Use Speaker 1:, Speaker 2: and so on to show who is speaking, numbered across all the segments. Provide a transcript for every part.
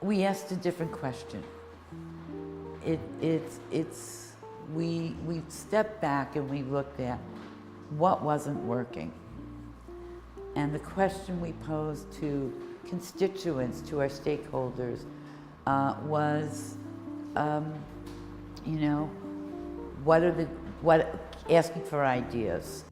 Speaker 1: we asked a different question. We stepped back and we looked at what wasn't working. And the question we posed to constituents, to our stakeholders, was, asking for ideas.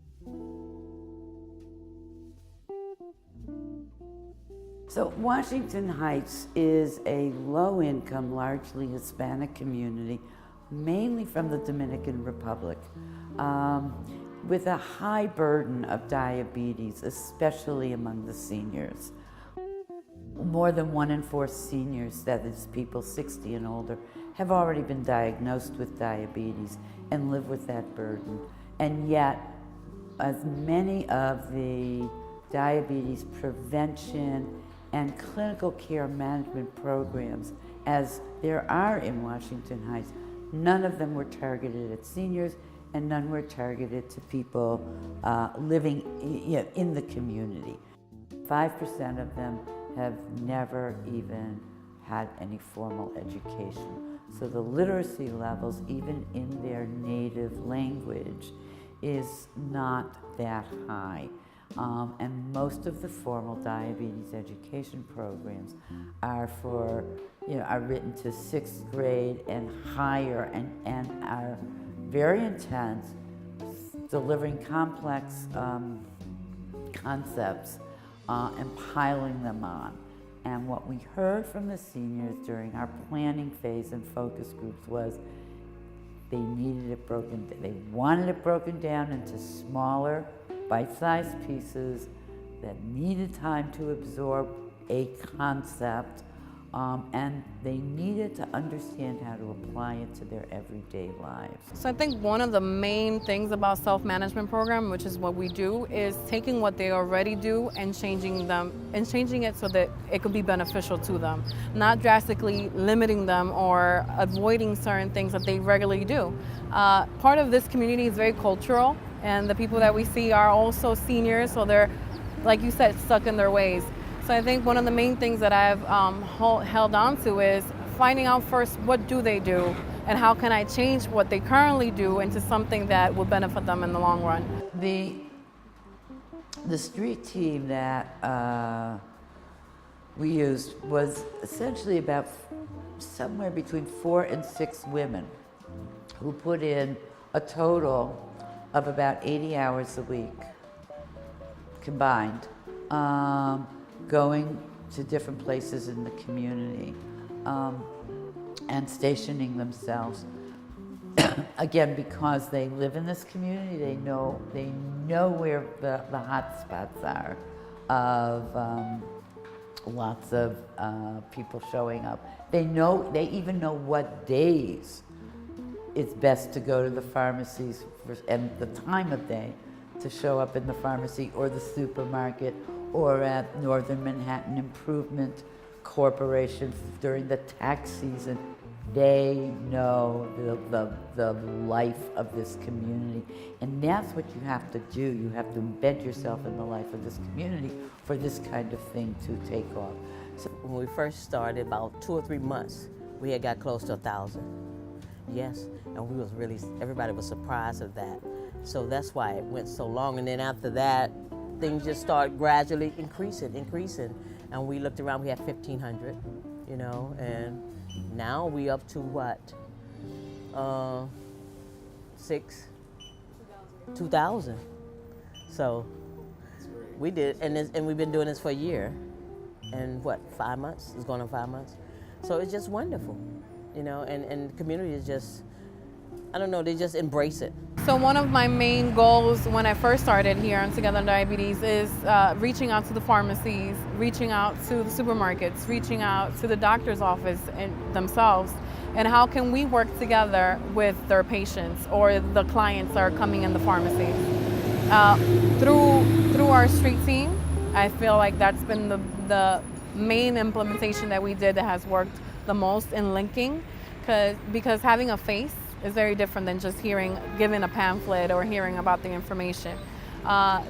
Speaker 1: So Washington Heights is a low-income, largely Hispanic community, mainly from the Dominican Republic, with a high burden of diabetes, especially among the seniors. More than 1 in 4 seniors, that is people 60 and older, have already been diagnosed with diabetes and live with that burden. And yet, as many of the diabetes prevention and clinical care management programs as there are in Washington Heights, none of them were targeted at seniors and none were targeted to people living in the community. 5% of them have never even had any formal education. So the literacy levels, even in their native language, is not that high. And most of the formal diabetes education programs are are written to 6th grade and higher and are very intense, delivering complex concepts and piling them on. And what we heard from the seniors during our planning phase and focus groups was they needed it broken down. They wanted it broken down into smaller, bite-sized pieces that needed time to absorb a concept, and they needed to understand how to apply it to their everyday lives.
Speaker 2: So I think one of the main things about self-management program, which is what we do, is taking what they already do and changing it so that it could be beneficial to them, not drastically limiting them or avoiding certain things that they regularly do. Part of this community is very cultural, and the people that we see are also seniors, so they're, like you said, stuck in their ways. So I think one of the main things that I've held on to is finding out first, what do they do and how can I change what they currently do into something that will benefit them in the long run.
Speaker 1: The street team that we used was essentially about somewhere between 4 and 6 women who put in a total of about 80 hours a week combined, going to different places in the community and stationing themselves. Again, because they live in this community, they know where the hot spots are of lots of people showing up. They even know what days it's best to go to the pharmacies and the time of day to show up in the pharmacy or the supermarket or at Northern Manhattan Improvement Corporation during the tax season. They know the life of this community, and that's what you have to do. You have to embed yourself in the life of this community for this kind of thing to take off.
Speaker 3: So when we first started, about 2 or 3 months, we had got close to 1,000. Yes, and everybody was surprised of that. So that's why it went so long, and then after that, things just started gradually increasing. And we looked around, we had 1,500, and now we up to what? 2,000. So we did, and we've been doing this for a year, and 5 months? It's going on 5 months. So it's just wonderful, and the community is just, I don't know, they just embrace it.
Speaker 2: So one of my main goals when I first started here on Together on Diabetes is reaching out to the pharmacies, reaching out to the supermarkets, reaching out to the doctor's office and themselves, and how can we work together with their patients or the clients that are coming in the pharmacies. Through our street team, I feel like that's been the main implementation that we did that has worked the most in linking, because having a face is very different than just giving a pamphlet or hearing about the information.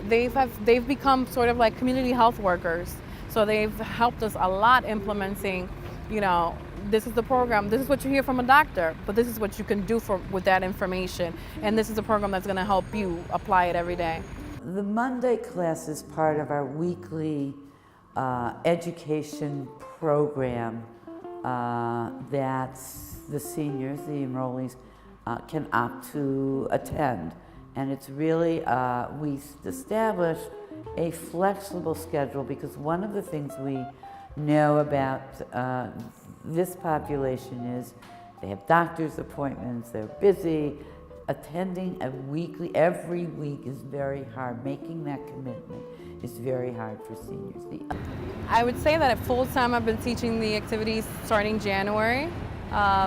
Speaker 2: They've become sort of like community health workers. So they've helped us a lot implementing you know, this is the program, this is what you hear from a doctor, but this is what you can do with that information. And this is a program that's gonna help you apply it every day.
Speaker 1: The Monday class is part of our weekly education program that the seniors, the enrollees, can opt to attend. And it's really, we established a flexible schedule because one of the things we know about this population is they have doctor's appointments, they're busy. Attending every week is very hard. Making that commitment is very hard for seniors.
Speaker 2: I would say that at full time I've been teaching the activities starting January.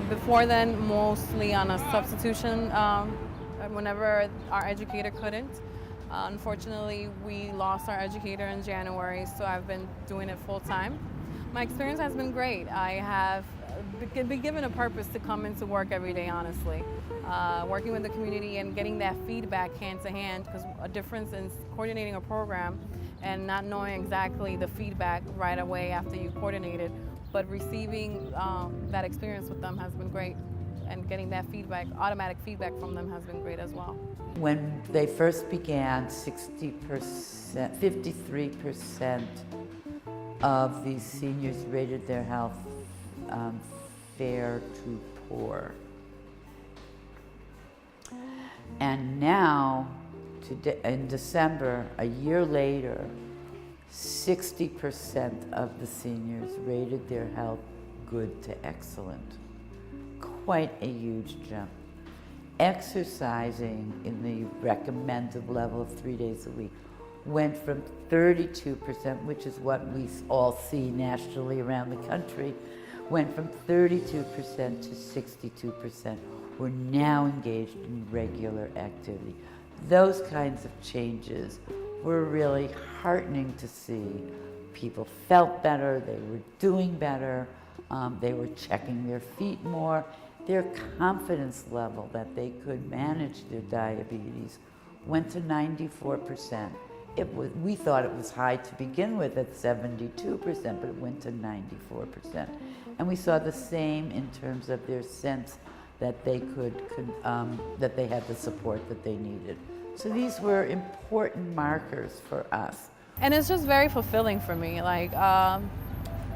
Speaker 2: Before then, mostly on a substitution whenever our educator couldn't. Unfortunately, we lost our educator in January, so I've been doing it full time. My experience has been great. I have been given a purpose to come into work every day, honestly. Working with the community and getting that feedback hand to hand, because a difference in coordinating a program and not knowing exactly the feedback right away after you coordinated, but receiving that experience with them has been great. And getting that feedback, automatic feedback from them has been great as well.
Speaker 1: When they first began, 53% of these seniors rated their health fair to poor. And now, in December, a year later, 60% of the seniors rated their health good to excellent. Quite a huge jump. Exercising in the recommended level of 3 days a week went from 32%, which is what we all see nationally around the country, went from 32% to 62%. We're now engaged in regular activity. Those kinds of changes were really heartening to see. People felt better, they were doing better, they were checking their feet more. Their confidence level that they could manage their diabetes went to 94%. We thought it was high to begin with at 72%, but it went to 94%. And we saw the same in terms of their sense that they that they had the support that they needed. So these were important markers for us.
Speaker 2: And it's just very fulfilling for me. Like, I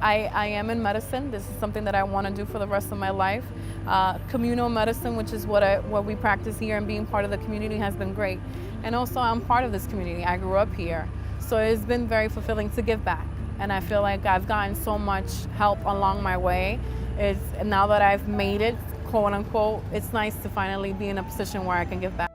Speaker 2: am in medicine. This is something that I want to do for the rest of my life. Communal medicine, which is what we practice here, and being part of the community has been great. And also, I'm part of this community. I grew up here. So it's been very fulfilling to give back. And I feel like I've gotten so much help along my way. Now that I've made it, quote unquote, it's nice to finally be in a position where I can give back.